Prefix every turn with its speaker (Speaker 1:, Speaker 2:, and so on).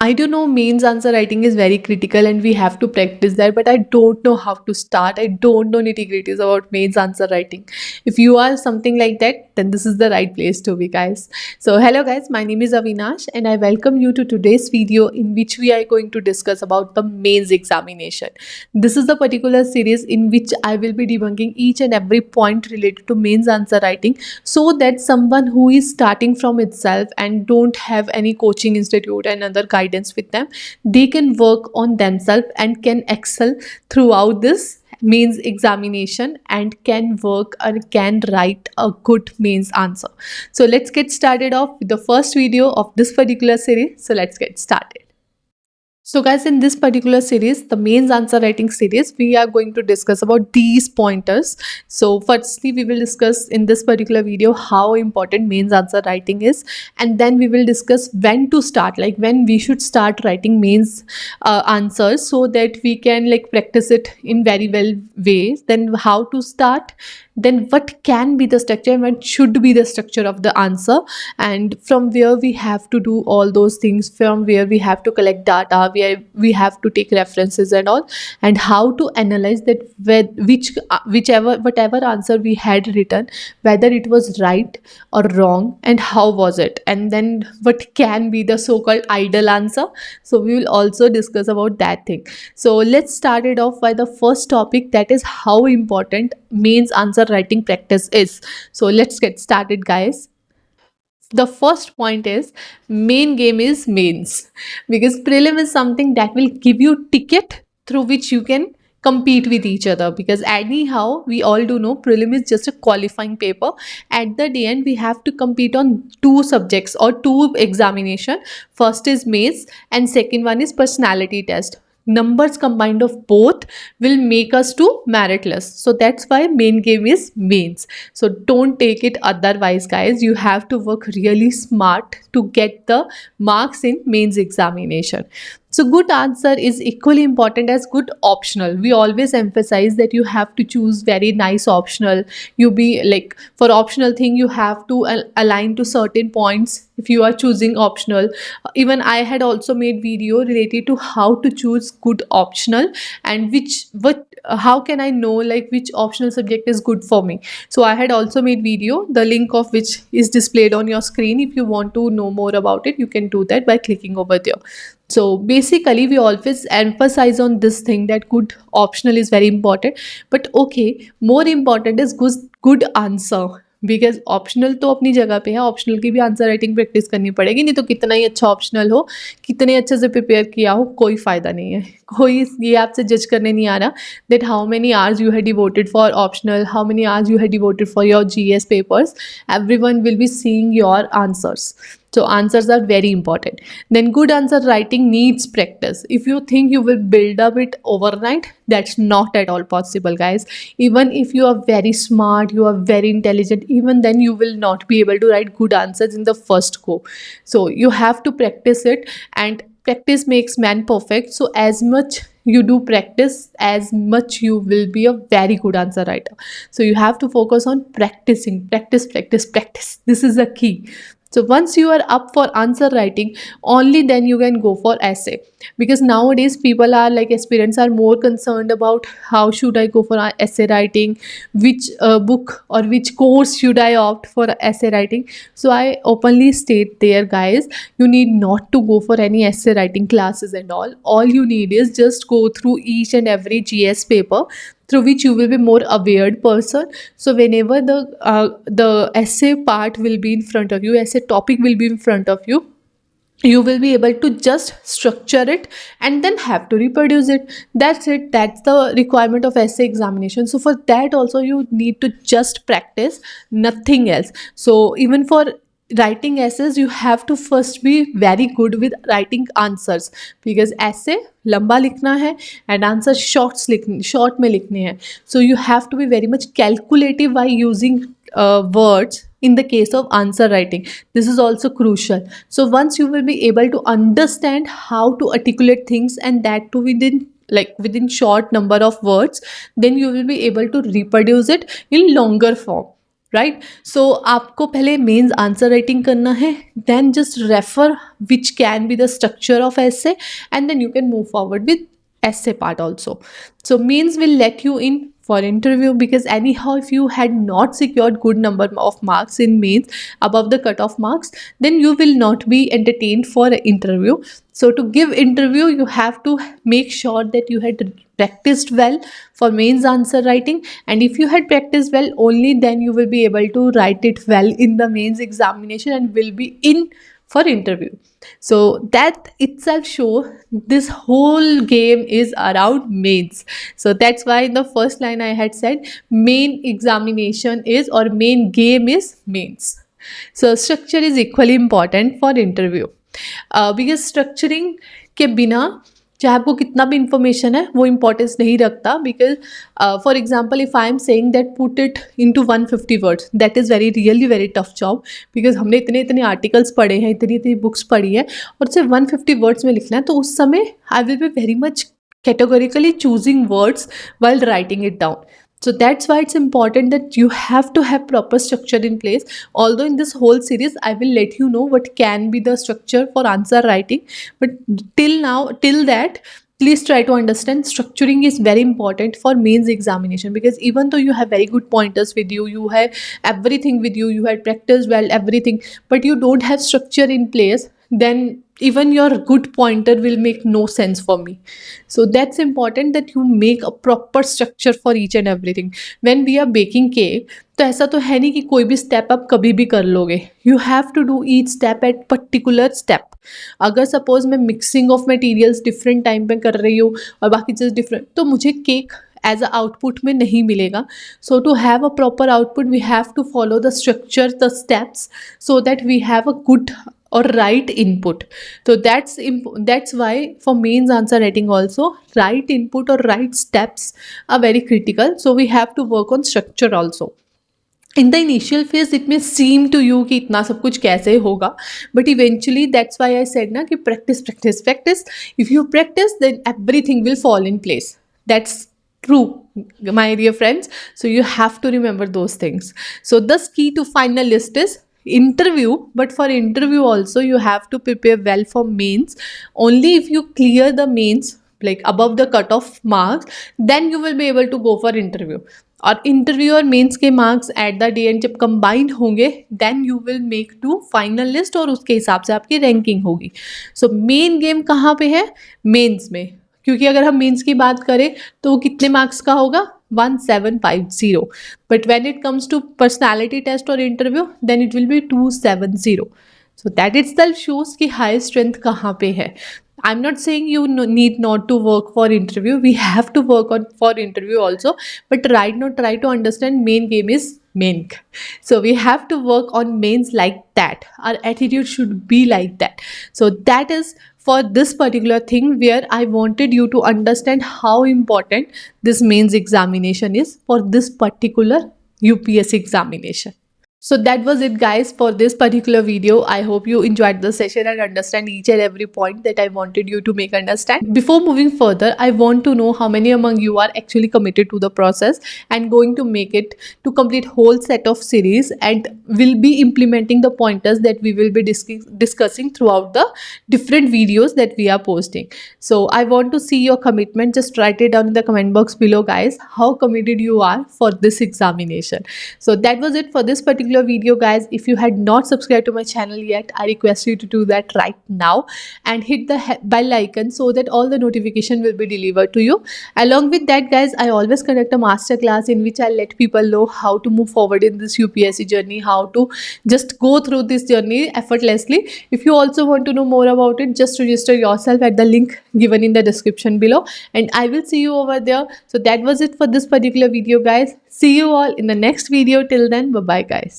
Speaker 1: I do know mains answer writing is very critical and we have to practice that, but I don't know how to start. I don't know nitty-gritties about mains answer writing. If you are something like that, then this is the right place to be, guys. So, hello guys, my name is Avinash and I welcome you to today's video in which we are going to discuss about the mains examination. This is the particular series in which I will be debunking each and every point related to mains answer writing so that someone who is starting from itself and don't have any coaching institute and other guidance with them, they can work on themselves and can excel throughout this mains examination and can work or can write a good mains answer. So let's get started off with the first video of this particular series. So let's get started. So guys, in this particular series, the mains answer writing series, we are going to discuss about these pointers. So firstly, we will discuss in this particular video how important mains answer writing is, and then we will discuss when to start, like when we should start writing mains answers so that we can like practice it in very well ways. Then how to start, then what can be the structure and what should be the structure of the answer, and from where we have to do all those things, from where we have to collect data, where we have to take references and all, and how to analyze that whichever whatever answer we had written, whether it was right or wrong and how was it, and then what can be the so-called ideal answer. So we will also discuss about that thing. So let's start it off by the first topic, that is how important mains answer writing practice is. So let's get started, guys. The first point is main game is mains, because prelim is something that will give you ticket through which you can compete with each other, because anyhow we all do know prelim is just a qualifying paper. At the end we have to compete on two subjects or two examination. First is mains and second one is personality test. Numbers combined of both will make us to meritless, so that's why main game is mains. So don't take it otherwise, guys. You have to work really smart to get the marks in mains examination. So good answer is equally important as good optional. We always emphasize that you have to choose very nice optional. You be like, for optional thing you have to align to certain points if you are choosing optional. Even I had also made video related to how to choose good optional and what how can I know like which optional subject is good for me. So I had also made video, the link of which is displayed on your screen. If you want to know more about it, you can do that by clicking over there. So basically we always emphasize on this thing that good optional is very important, but okay, more important is good answer. Because optional तो अपनी जगह पे है, optional की भी answer writing practice करनी पड़ेगी, नहीं तो कितना ही अच्छा ऑप्शनल हो, कितने अच्छे से प्रिपेयर किया हो, कोई फ़ायदा नहीं है. कोई ये आपसे जज करने नहीं आ रहा that how many hours you have devoted for optional, how many hours you have devoted for your GS papers. Everyone will be seeing your answers. So answers are very important. Then good answer writing needs practice. If you think you will build up it overnight, that's not at all possible, guys. Even if you are very smart, you are very intelligent, even then you will not be able to write good answers in the first go. So you have to practice it, and practice makes man perfect. So as much you do practice, as much you will be a very good answer writer. So you have to focus on practicing, practice, practice, practice. This is the key. So once you are up for answer writing, only then you can go for essay, because nowadays people are like, aspirants are more concerned about how should I go for essay writing, which book or which course should I opt for essay writing. So I openly state there, guys, you need not to go for any essay writing classes and all you need is just go through each and every GS paper, through which you will be more aware person. So whenever the essay part will be in front of you, essay topic will be in front of you, you will be able to just structure it and then have to reproduce it. That's it. That's the requirement of essay examination. So for that also you need to just practice, nothing else. So even for writing essays, you have to first be very good with writing answers, because essay लंबा लिखना है and answer short में लिखने हैं. So you have to be very much calculative by using words in the case of answer writing. This is also crucial. So once you will be able to understand how to articulate things, and that too within short number of words, then you will be able to reproduce it in longer form. Right. So आपको पहले mains answer writing करना है, then just refer which can be the structure of essay, and then you can move forward with essay part also. So means will let you in for interview, because anyhow if you had not secured good number of marks in mains above the cutoff marks, then you will not be entertained for an interview. So to give interview, you have to make sure that you had practiced well for mains answer writing, and if you had practiced well, only then you will be able to write it well in the mains examination and will be in for interview. So that itself show this whole game is around mains. So that's why in the first line I had said main examination is, or main game is mains. So structure is equally important for interview, because structuring के बिना चाहे आपको कितना भी information है वो importance नहीं रखता. Because for example if I am saying that put it into 150 words, that is very really very tough job. Because हमने इतने इतने आर्टिकल्स पढ़े हैं, इतनी इतनी बुक्स पढ़ी है, और सिर्फ 150 वर्ड्स में लिखना है, तो उस समय I will be very much categorically choosing words while writing it down. So that's why it's important that you have to have proper structure in place. Although in this whole series I will let you know what can be the structure for answer writing, but till that, please try to understand structuring is very important for mains examination. Because even though you have very good pointers with you, you have everything with you, you had practiced well everything, but you don't have structure in place, then even your good pointer will make no sense for me. So that's important that you make a proper structure for each and everything. When we are baking cake, तो ऐसा तो है नहीं कि कोई भी step आप कभी भी कर लोगे. You have to do each step at particular step. अगर सपोज मैं mixing of materials different time पे कर रही हूँ और बाकी चीज़ डिफरेंट, तो मुझे केक एज अ आउटपुट में नहीं मिलेगा. So to have a proper output we have to follow the structure, the steps, so that we have a good or right input. So that's why for mains answer writing also, right input or right steps are very critical. So we have to work on structure also. In the initial phase it may seem to you कि इतना सब कुछ कैसे होगा, but eventually that's why I said ना कि practice practice practice. If you practice, then everything will fall in place. That's true, my dear friends. So you have to remember those things. So the key to final list is interview, but for interview also you have to prepare well for mains. Only if you clear the mains like above the cutoff marks, then you will be able to go for interview. और interview और mains के marks at the day end जब combined होंगे, then you will make to final list, और उसके हिसाब से आपकी रैंकिंग होगी. सो मेन गेम कहाँ पे है? मेंस में. क्योंकि अगर हम मेंस की बात करें तो वो कितने मार्क्स का होगा? 1750. But when it comes to personality test और interview, then it will be 270. So that itself shows कि हाई स्ट्रेंथ कहाँ पे है. I'm not saying you need not to work for interview. We have to work on for interview also. But right now try to understand main game is main. So we have to work on mains like that. Our attitude should be like that. So that is for this particular thing where I wanted you to understand how important this mains examination is for this particular UPSC examination. So that was it guys for this particular video. I hope you enjoyed the session and understand each and every point that I wanted you to make understand. Before moving further, I want to know how many among you are actually committed to the process and going to make it to complete whole set of series and will be implementing the pointers that we will be discussing throughout the different videos that we are posting. So I want to see your commitment. Just write it down in the comment box below guys, how committed you are for this examination. So that was it for this particular video guys. If you had not subscribed to my channel yet, I request you to do that right now and hit the bell icon so that all the notification will be delivered to you. Along with that guys, I always conduct a master class in which I let people know how to move forward in this UPSC journey, how to just go through this journey effortlessly. If you also want to know more about it, just register yourself at the link given in the description below and I will see you over there. So that was it for this particular video guys. See you all in the next video. Till then, bye bye guys.